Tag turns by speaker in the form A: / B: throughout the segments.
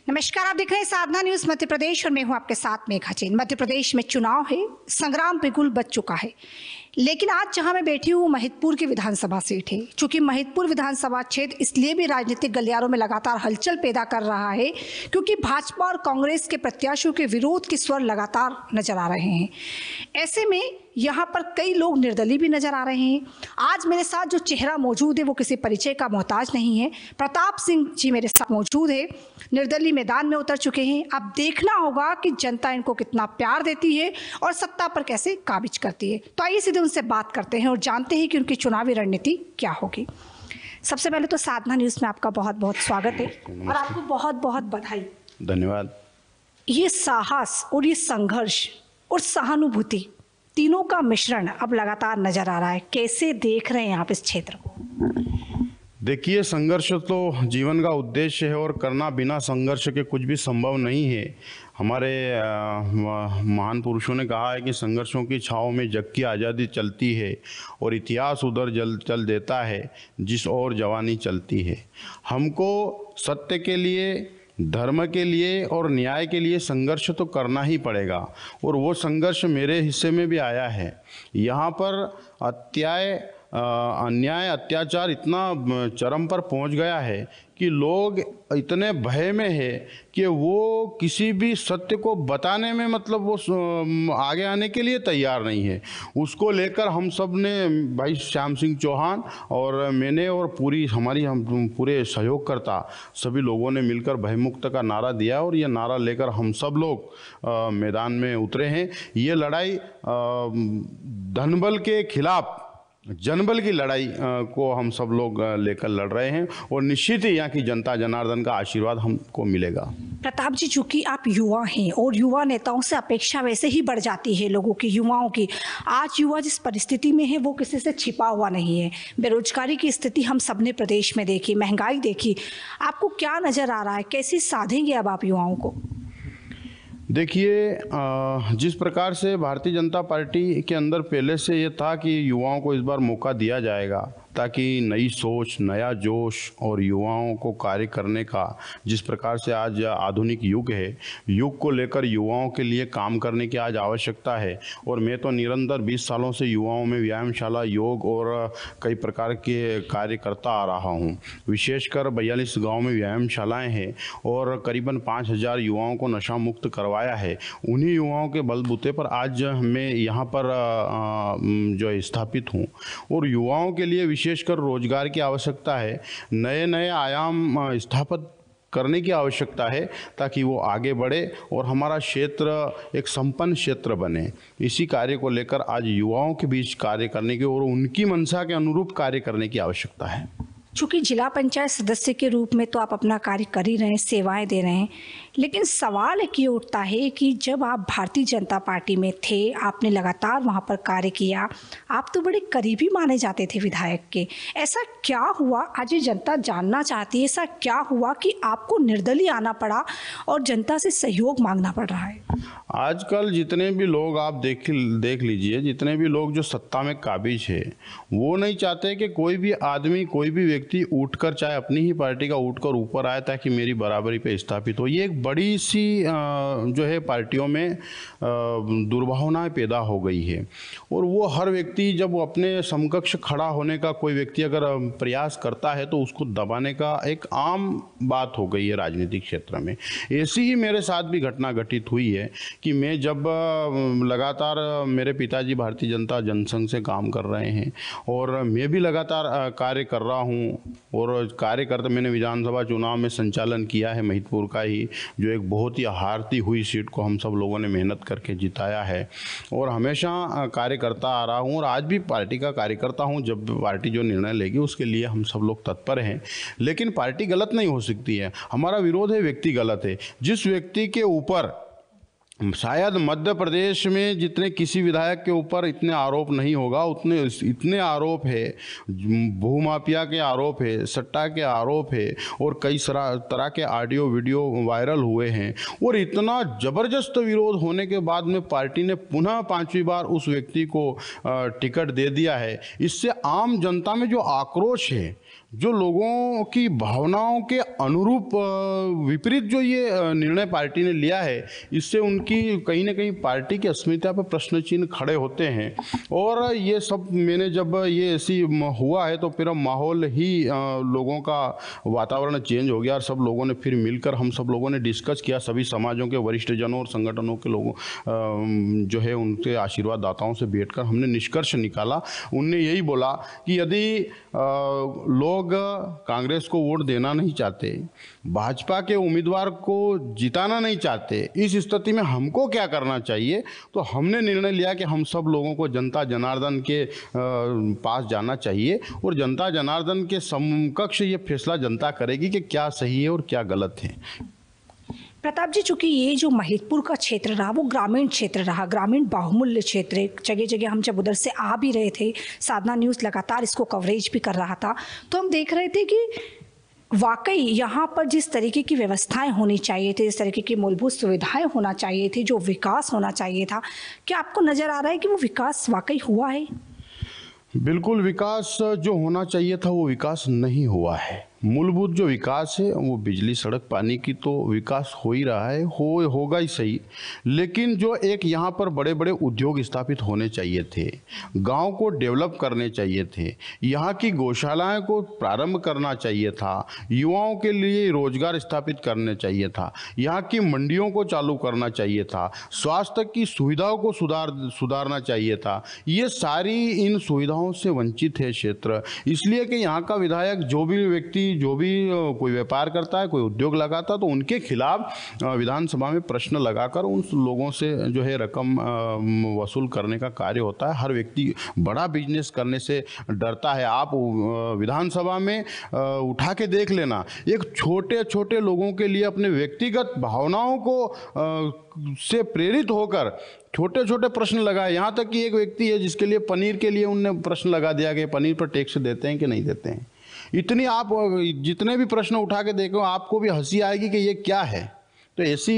A: नमस्कार, आप देख रहे हैं साधना न्यूज मध्य प्रदेश और मैं हूं आपके साथ मेघा जैन। मध्य प्रदेश में चुनाव है, संग्राम बिल्कुल बच चुका है, लेकिन आज जहां मैं बैठी हूं महिदपुर की विधानसभा सीट है। चूंकि महिदपुर विधानसभा क्षेत्र इसलिए भी राजनीतिक गलियारों में लगातार हलचल पैदा कर रहा है क्योंकि भाजपा और कांग्रेस के प्रत्याशियों के विरोध के स्वर लगातार नजर आ रहे हैं। ऐसे में यहाँ पर कई लोग निर्दलीय भी नजर आ रहे हैं। आज मेरे साथ जो चेहरा मौजूद है वो किसी परिचय का मोहताज नहीं है। प्रताप सिंह जी मेरे साथ मौजूद है, निर्दलीय मैदान में उतर चुके हैं। अब देखना होगा कि जनता इनको कितना प्यार देती है और सत्ता पर कैसे काबिज करती है। तो आइए सीधे उनसे बात करते हैं और जानते हैं कि उनकी चुनावी रणनीति क्या होगी। सबसे पहले तो साधना न्यूज में आपका बहुत बहुत स्वागत है और आपको बहुत बहुत बधाई।
B: धन्यवाद।
A: ये साहस और ये संघर्ष और सहानुभूति तीनों का मिश्रण अब लगातार नजर आ रहा है। कैसे देख रहे हैं आप इस क्षेत्र को?
B: देखिए, संघर्ष तो जीवन का उद्देश्य है और करना बिना संघर्ष के कुछ भी संभव नहीं है। हमारे महान पुरुषों ने कहा है कि संघर्षों की छाँव में जग की आज़ादी चलती है और इतिहास उधर चल देता है जिस ओर जवानी चलती है। हमको सत्य के लिए, धर्म के लिए और न्याय के लिए संघर्ष तो करना ही पड़ेगा और वो संघर्ष मेरे हिस्से में भी आया है। यहाँ पर अन्याय अत्याचार इतना चरम पर पहुँच गया है कि लोग इतने भय में है कि वो किसी भी सत्य को बताने में मतलब वो आगे आने के लिए तैयार नहीं है। उसको लेकर हम सब ने, भाई श्याम सिंह चौहान और मैंने और हम पूरे सहयोगकर्ता सभी लोगों ने मिलकर भयमुक्त का नारा दिया और ये नारा लेकर हम सब लोग मैदान में उतरे हैं। ये लड़ाई धनबल के खिलाफ जनबल की लड़ाई को हम सब लोग लेकर लड़ रहे हैं और निश्चित ही यहाँ की जनता जनार्दन का आशीर्वाद हमको मिलेगा।
A: प्रताप जी, चूंकि आप युवा हैं और युवा नेताओं से अपेक्षा वैसे ही बढ़ जाती है लोगों की, युवाओं की। आज युवा जिस परिस्थिति में है वो किसी से छिपा हुआ नहीं है। बेरोजगारी की स्थिति हम सबने प्रदेश में देखी, महंगाई देखी। आपको क्या नजर आ रहा है, कैसे साधेंगे अब आप युवाओं को?
B: देखिए, जिस प्रकार से भारतीय जनता पार्टी के अंदर पहले से ये था कि युवाओं को इस बार मौका दिया जाएगा ताकि नई सोच, नया जोश और युवाओं को कार्य करने का, जिस प्रकार से आज आधुनिक युग है, युग को लेकर युवाओं के लिए काम करने की आज आवश्यकता है। और मैं तो निरंतर 20 सालों से युवाओं में व्यायामशाला, योग और कई प्रकार के कार्य करता आ रहा हूँ। विशेषकर 42 गाँव में व्यायामशालाएँ हैं और करीबन 5000 युवाओं को नशा मुक्त करवाया है। उन्हीं युवाओं के बलबूते पर आज मैं यहाँ पर जो स्थापित हूँ और युवाओं के लिए विशेषकर रोजगार की आवश्यकता है, नए नए आयाम स्थापित करने की आवश्यकता है ताकि वो आगे बढ़े और हमारा क्षेत्र एक संपन्न क्षेत्र बने। इसी कार्य को लेकर आज युवाओं के बीच कार्य करने की और उनकी मंशा के अनुरूप कार्य करने की आवश्यकता है।
A: चूँकि जिला पंचायत सदस्य के रूप में तो आप अपना कार्य कर ही रहे हैं, सेवाएं दे रहे हैं, लेकिन सवाल एक ये उठता है कि जब आप भारतीय जनता पार्टी में थे, आपने लगातार वहां पर कार्य किया, आप तो बड़े करीबी माने जाते थे विधायक के। ऐसा क्या हुआ, आज ये जनता जानना चाहती है, ऐसा क्या हुआ कि आपको निर्दलीय आना पड़ा और जनता से सहयोग मांगना पड़ रहा है?
B: आजकल जितने भी लोग आप देख लीजिए, जितने भी लोग जो सत्ता में काबिज है, वो नहीं चाहते कि कोई भी आदमी, कोई भी व्यक्ति उठकर, चाहे अपनी ही पार्टी का उठकर ऊपर आए ताकि मेरी बराबरी पे स्थापित हो। ये एक बड़ी सी जो है पार्टियों में दुर्भावनाएं पैदा हो गई है और वो हर व्यक्ति जब वो अपने समकक्ष खड़ा होने का कोई व्यक्ति अगर प्रयास करता है तो उसको दबाने का एक आम बात हो गई है राजनीतिक क्षेत्र में। ऐसी ही मेरे साथ भी घटना घटित हुई है कि मैं जब लगातार, मेरे पिताजी भारतीय जनता जनसंघ से काम कर रहे हैं और मैं भी लगातार कार्य कर रहा हूं और कार्य करते मैंने विधानसभा चुनाव में संचालन किया है महिदपुर का ही, जो एक बहुत ही हारती हुई सीट को हम सब लोगों ने मेहनत करके जिताया है और हमेशा कार्य करता आ रहा हूं और आज भी पार्टी का कार्यकर्ता हूं। जब पार्टी जो निर्णय लेगी उसके लिए हम सब लोग तत्पर हैं, लेकिन पार्टी गलत नहीं हो सकती है। हमारा विरोध है, व्यक्ति गलत है। जिस व्यक्ति के ऊपर शायद मध्य प्रदेश में जितने किसी विधायक के ऊपर इतने आरोप नहीं होगा, उतने इतने आरोप है, भूमाफिया के आरोप है, सट्टा के आरोप है और कई तरह के ऑडियो वीडियो वायरल हुए हैं और इतना ज़बरदस्त विरोध होने के बाद में पार्टी ने पुनः 5वीं बार उस व्यक्ति को टिकट दे दिया है। इससे आम जनता में जो आक्रोश है, जो लोगों की भावनाओं के अनुरूप विपरीत जो ये निर्णय पार्टी ने लिया है, इससे उनकी कहीं ना कहीं पार्टी की अस्मिता पर प्रश्न चिन्ह खड़े होते हैं। और ये सब मैंने जब ये ऐसी हुआ है तो फिर माहौल ही लोगों का वातावरण चेंज हो गया और सब लोगों ने फिर मिलकर हम सब लोगों ने डिस्कस किया, सभी समाजों के वरिष्ठ जनों और संगठनों के लोगों जो है उनके आशीर्वाद दाताओं से बैठकर हमने निष्कर्ष निकाला। उनने यही बोला कि यदि लोग कांग्रेस को वोट देना नहीं चाहते, भाजपा के उम्मीदवार को जिताना नहीं चाहते, इस स्थिति में हमको क्या करना चाहिए। तो हमने निर्णय लिया कि हम सब लोगों को जनता जनार्दन के पास जाना चाहिए और जनता जनार्दन के समकक्ष ये फैसला जनता करेगी कि क्या सही है और क्या गलत है।
A: प्रताप जी, चूंकि ये जो महिदपुर का क्षेत्र रहा वो ग्रामीण क्षेत्र रहा, ग्रामीण बाहुमूल्य क्षेत्र, जगह जगह हम जब उधर से आ भी रहे थे, साधना न्यूज़ लगातार इसको कवरेज भी कर रहा था, तो हम देख रहे थे कि वाकई यहाँ पर जिस तरीके की व्यवस्थाएं होनी चाहिए थी, जिस तरीके की मूलभूत सुविधाएं होना चाहिए थी, जो विकास होना चाहिए था, क्या आपको नज़र आ रहा है कि वो विकास वाकई हुआ है?
B: बिल्कुल, विकास जो होना चाहिए था वो विकास नहीं हुआ है। मूलभूत जो विकास है वो बिजली, सड़क, पानी की तो विकास हो ही रहा है, होगा ही सही, लेकिन जो एक यहाँ पर बड़े बड़े उद्योग स्थापित होने चाहिए थे, गांव को डेवलप करने चाहिए थे, यहाँ की गौशालाएं को प्रारंभ करना चाहिए था, युवाओं के लिए रोजगार स्थापित करने चाहिए था, यहाँ की मंडियों को चालू करना चाहिए था, स्वास्थ्य की सुविधाओं को सुधारना चाहिए था। ये सारी इन सुविधाओं से वंचित है क्षेत्र, इसलिए कि यहाँ का विधायक जो भी व्यक्ति जो भी कोई व्यापार करता है, कोई उद्योग लगाता है, तो उनके खिलाफ विधानसभा में प्रश्न लगाकर उन लोगों से जो है रकम वसूल करने का कार्य होता है। हर व्यक्ति बड़ा बिजनेस करने से डरता है। आप विधानसभा में उठा के देख लेना, एक छोटे छोटे लोगों के लिए अपने व्यक्तिगत भावनाओं को से प्रेरित होकर छोटे छोटे प्रश्न लगाए। यहाँ तक कि एक व्यक्ति है जिसके लिए पनीर के लिए उनने प्रश्न लगा दिया कि पनीर पर टैक्स देते हैं कि नहीं देते हैं। इतनी आप जितने भी प्रश्न उठा के देखो आपको भी हंसी आएगी कि ये क्या है। तो ऐसी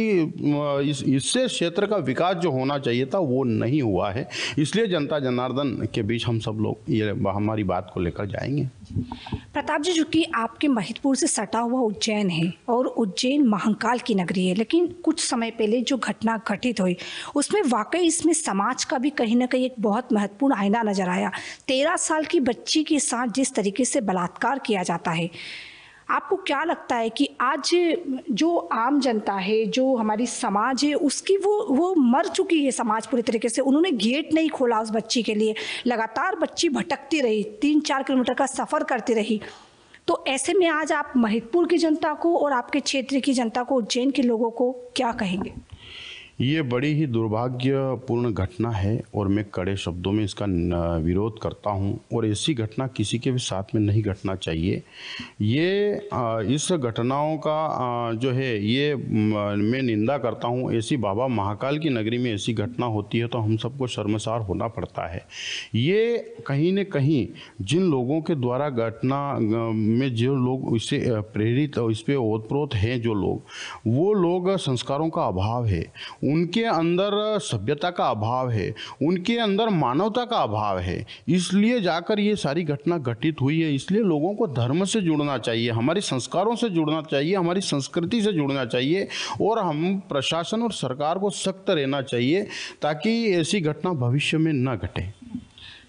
B: इससे क्षेत्र का विकास जो होना चाहिए था वो नहीं हुआ है, इसलिए जनता जनार्दन के बीच हम सब लोग ये हमारी बात को लेकर जाएंगे।
A: प्रताप जी, चूँकि आपके महिदपुर से सटा हुआ उज्जैन है और उज्जैन महाकाल की नगरी है, लेकिन कुछ समय पहले जो घटना घटित हुई उसमें वाकई इसमें समाज का भी कहीं ना कहीं एक बहुत महत्वपूर्ण आईना नजर आया। 13 साल की बच्ची के साथ जिस तरीके से बलात्कार किया जाता है, आपको क्या लगता है कि आज जो आम जनता है, जो हमारी समाज है, उसकी वो मर चुकी है समाज पूरी तरीके से। उन्होंने गेट नहीं खोला उस बच्ची के लिए, लगातार बच्ची भटकती रही, 3-4 किलोमीटर का सफ़र करती रही। तो ऐसे में आज आप महिदपुर की जनता को और आपके क्षेत्र की जनता को, उज्जैन के लोगों को क्या कहेंगे?
B: ये बड़ी ही दुर्भाग्यपूर्ण घटना है और मैं कड़े शब्दों में इसका विरोध करता हूं और ऐसी घटना किसी के भी साथ में नहीं घटना चाहिए। ये इस घटनाओं का जो है ये मैं निंदा करता हूं। ऐसी बाबा महाकाल की नगरी में ऐसी घटना होती है तो हम सबको शर्मसार होना पड़ता है। ये कहीं न कहीं जिन लोगों के द्वारा घटना में जो लोग इससे प्रेरित और इस पर ओतप्रोत हैं, जो लोग, वो लोग संस्कारों का अभाव है, उनके अंदर सभ्यता का अभाव है, उनके अंदर मानवता का अभाव है, इसलिए जाकर ये सारी घटना घटित हुई है। इसलिए लोगों को धर्म से जुड़ना चाहिए, हमारे संस्कारों से जुड़ना चाहिए, हमारी संस्कृति से जुड़ना चाहिए और हम प्रशासन और सरकार को सख्त रहना चाहिए ताकि ऐसी घटना भविष्य में न घटे।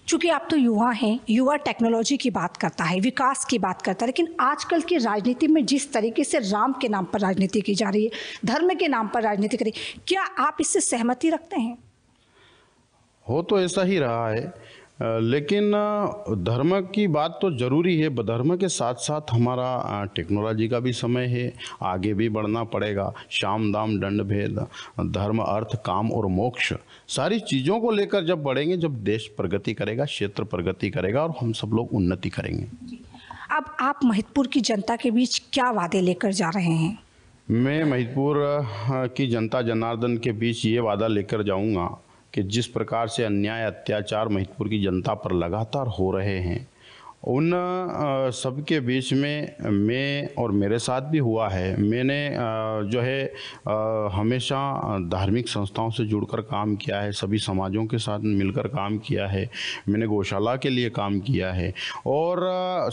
A: चूँकि आप तो युवा हैं, युवा टेक्नोलॉजी की बात करता है, विकास की बात करता है, लेकिन आजकल की राजनीति में जिस तरीके से राम के नाम पर राजनीति की जा रही है, धर्म के नाम पर राजनीति करी, क्या आप इससे सहमति रखते हैं?
B: हो तो ऐसा ही रहा है, लेकिन धर्म की बात तो ज़रूरी है। धर्म के साथ साथ हमारा टेक्नोलॉजी का भी समय है, आगे भी बढ़ना पड़ेगा। शाम दाम दंड भेद, धर्म अर्थ काम और मोक्ष, सारी चीज़ों को लेकर जब बढ़ेंगे, जब देश प्रगति करेगा, क्षेत्र प्रगति करेगा और हम सब लोग उन्नति करेंगे।
A: अब आप महिदपुर की जनता के बीच क्या वादे लेकर जा रहे हैं?
B: मैं महिदपुर की जनता जनार्दन के बीच ये वादा लेकर जाऊँगा कि जिस प्रकार से अन्याय अत्याचार महिदपुर की जनता पर लगातार हो रहे हैं उन सबके बीच में मैं और मेरे साथ भी हुआ है। मैंने जो है हमेशा धार्मिक संस्थाओं से जुड़कर काम किया है, सभी समाजों के साथ मिलकर काम किया है। मैंने गौशाला के लिए काम किया है और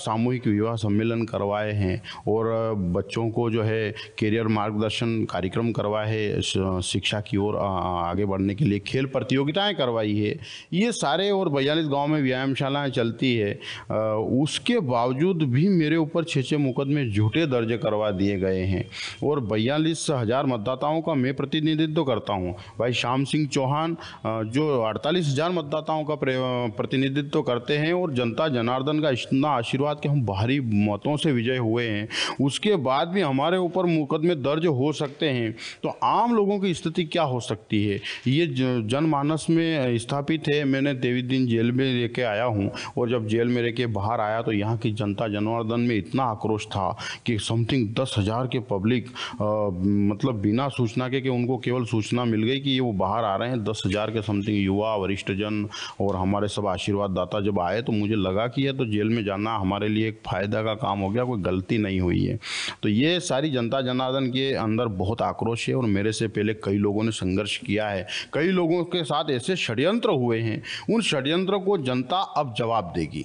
B: सामूहिक विवाह सम्मेलन करवाए हैं और बच्चों को जो है करियर मार्गदर्शन कार्यक्रम करवाए हैं, शिक्षा की ओर आगे बढ़ने के लिए खेल प्रतियोगिताएं करवाई है। ये सारे और 42 गाँव में व्यायामशालाएँ चलती है। उसके बावजूद भी मेरे ऊपर 6 मुकदमे झूठे दर्ज करवा दिए गए हैं और 42,000 मतदाताओं का मैं प्रतिनिधित्व करता हूं। भाई श्याम सिंह चौहान जो 48,000 मतदाताओं का प्रतिनिधित्व करते हैं और जनता जनार्दन का इतना आशीर्वाद कि हम भारी मतों से विजय हुए हैं, उसके बाद भी हमारे ऊपर मुकदमे दर्ज हो सकते हैं। तो आम लोगों की स्थिति क्या हो सकती है, ये जनमानस में स्थापित है। मैंने 23 दिन जेल में लेके आया हूँ और जब जेल में रह के बाहर आया तो यहाँ की जनता जनार्दन में इतना आक्रोश था कि समथिंग 10,000 के पब्लिक मतलब बिना सूचना के कि उनको केवल सूचना मिल गई कि ये वो बाहर आ रहे हैं, 10,000 के समथिंग युवा वरिष्ठ जन और हमारे सब आशीर्वाद दाता जब आए तो मुझे लगा कि ये तो जेल में जाना हमारे लिए एक फ़ायदा का काम हो गया, कोई गलती नहीं हुई है। तो ये सारी जनता जनार्दन के अंदर बहुत आक्रोश है और मेरे से पहले कई लोगों ने संघर्ष किया है, कई लोगों के साथ ऐसे षड्यंत्र हुए हैं, उन षड्यंत्रों को जनता अब जवाब देगी।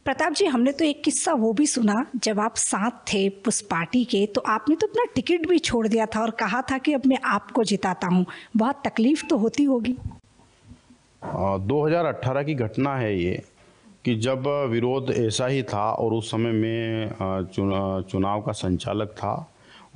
A: प्रताप जी, हमने तो एक किस्सा वो भी सुना, जब आप साथ थे उस पार्टी के तो आपने तो अपना टिकट भी छोड़ दिया था और कहा था कि अब मैं आपको जिताता हूँ। बहुत तकलीफ तो होती होगी।
B: 2018 की घटना है ये कि जब विरोध ऐसा ही था और उस समय मैं चुनाव का संचालक था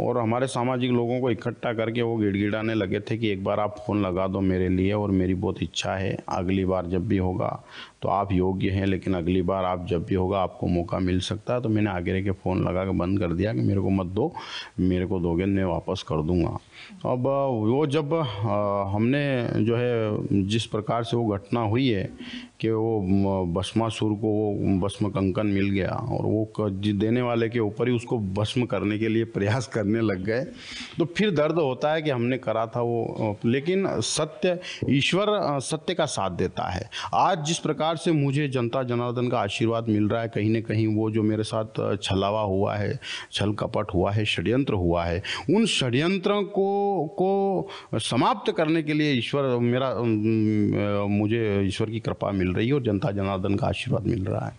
B: और हमारे सामाजिक लोगों को इकट्ठा करके वो गिड़गिड़ाने लगे थे कि एक बार आप फ़ोन लगा दो मेरे लिए और मेरी बहुत इच्छा है, अगली बार जब भी होगा तो आप योग्य हैं, लेकिन अगली बार आप जब भी होगा आपको मौका मिल सकता है। तो मैंने आगे रह के फ़ोन लगा के बंद कर दिया कि मेरे को मत दो, मेरे को दोगे मैं वापस कर दूंगा। अब वो जब हमने जो है जिस प्रकार से वो घटना हुई है कि वो भस्मासुर को वो भस्म कंकन मिल गया और वो देने वाले के ऊपर ही उसको भस्म करने के लिए प्रयास करने लग गए, तो फिर दर्द होता है कि हमने करा था वो। लेकिन सत्य, ईश्वर सत्य का साथ देता है। आज जिस प्रकार से मुझे जनता जनार्दन का आशीर्वाद मिल रहा है, कहीं न कहीं वो जो मेरे साथ छलावा हुआ है, छल कपट हुआ है, षड्यंत्र हुआ है, उन षड्यंत्रों को समाप्त करने के लिए मुझे ईश्वर की कृपा मिल रही है और जनता जनार्दन का आशीर्वाद मिल रहा है।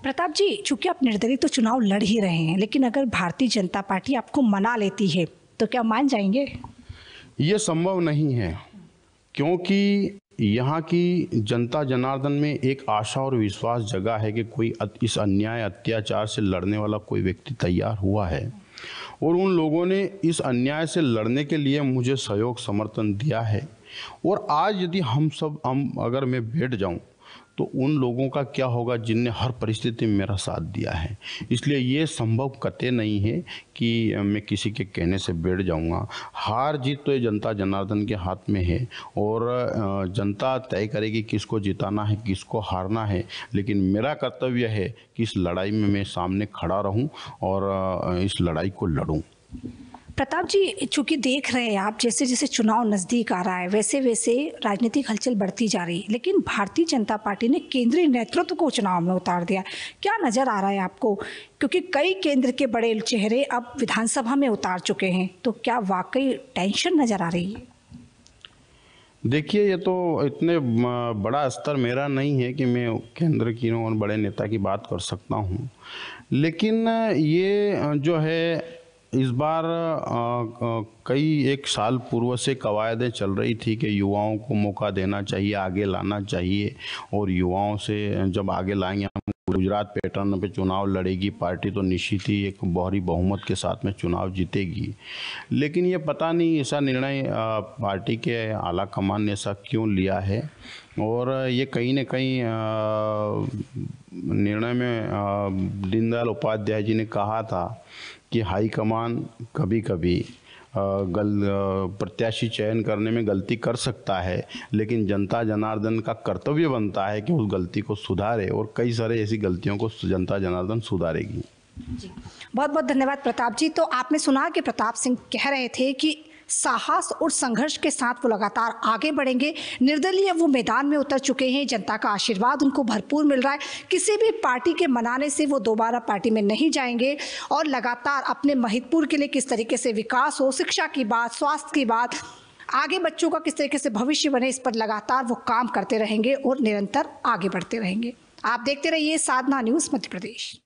A: प्रताप जी, चूंकि आप निर्दलीय तो चुनाव लड़ ही रहे हैं, लेकिन अगर भारतीय जनता पार्टी आपको मना लेती है तो क्या मान जाएंगे?
B: ये संभव नहीं है, क्योंकि यहाँ की जनता जनार्दन में एक आशा और विश्वास जगा है कि कोई इस अन्याय अत्याचार से लड़ने वाला कोई व्यक्ति तैयार हुआ है और उन लोगों ने इस अन्याय से लड़ने के लिए मुझे सहयोग समर्थन दिया है। और आज यदि हम अगर मैं बैठ जाऊं तो उन लोगों का क्या होगा जिनने हर परिस्थिति में मेरा साथ दिया है। इसलिए ये संभव कतई नहीं है कि मैं किसी के कहने से बैठ जाऊंगा। हार जीत तो ये जनता जनार्दन के हाथ में है और जनता तय करेगी किसको जिताना है, किसको हारना है। लेकिन मेरा कर्तव्य है कि इस लड़ाई में मैं सामने खड़ा रहूं और इस लड़ाई को लड़ूं।
A: प्रताप जी, चूंकि देख रहे हैं आप, जैसे जैसे चुनाव नज़दीक आ रहा है वैसे वैसे राजनीतिक हलचल बढ़ती जा रही है, लेकिन भारतीय जनता पार्टी ने केंद्रीय नेतृत्व को चुनाव में उतार दिया। क्या नज़र आ रहा है आपको? क्योंकि कई केंद्र के बड़े चेहरे अब विधानसभा में उतार चुके हैं, तो क्या वाकई टेंशन नज़र आ रही है?
B: देखिए, ये तो इतने बड़ा स्तर मेरा नहीं है कि मैं केंद्र की और बड़े नेता की बात कर सकता हूँ, लेकिन ये जो है इस बार कई एक साल पूर्व से कवायदें चल रही थी कि युवाओं को मौका देना चाहिए, आगे लाना चाहिए और युवाओं से जब आगे लाएंगे, हम गुजरात पैटर्न पे चुनाव लड़ेगी पार्टी तो निश्चित ही एक भारी बहुमत के साथ में चुनाव जीतेगी। लेकिन ये पता नहीं ऐसा निर्णय पार्टी के आला कमान ने ऐसा क्यों लिया है और ये कहीं न कहीं निर्णय में दीनदयाल उपाध्याय जी ने कहा था कि हाईकमान कभी कभी प्रत्याशी चयन करने में गलती कर सकता है, लेकिन जनता जनार्दन का कर्तव्य बनता है कि उस गलती को सुधारे और कई सारे ऐसी गलतियों को जनता जनार्दन सुधारेगी।
A: जी, बहुत बहुत धन्यवाद प्रताप जी। तो आपने सुना कि प्रताप सिंह कह रहे थे कि साहस और संघर्ष के साथ वो लगातार आगे बढ़ेंगे। निर्दलीय वो मैदान में उतर चुके हैं, जनता का आशीर्वाद उनको भरपूर मिल रहा है। किसी भी पार्टी के मनाने से वो दोबारा पार्टी में नहीं जाएंगे और लगातार अपने महिदपुर के लिए किस तरीके से विकास हो, शिक्षा की बात, स्वास्थ्य की बात, आगे बच्चों का किस तरीके से भविष्य बने, इस पर लगातार वो काम करते रहेंगे और निरंतर आगे बढ़ते रहेंगे। आप देखते रहिए साधना न्यूज़ मध्य प्रदेश।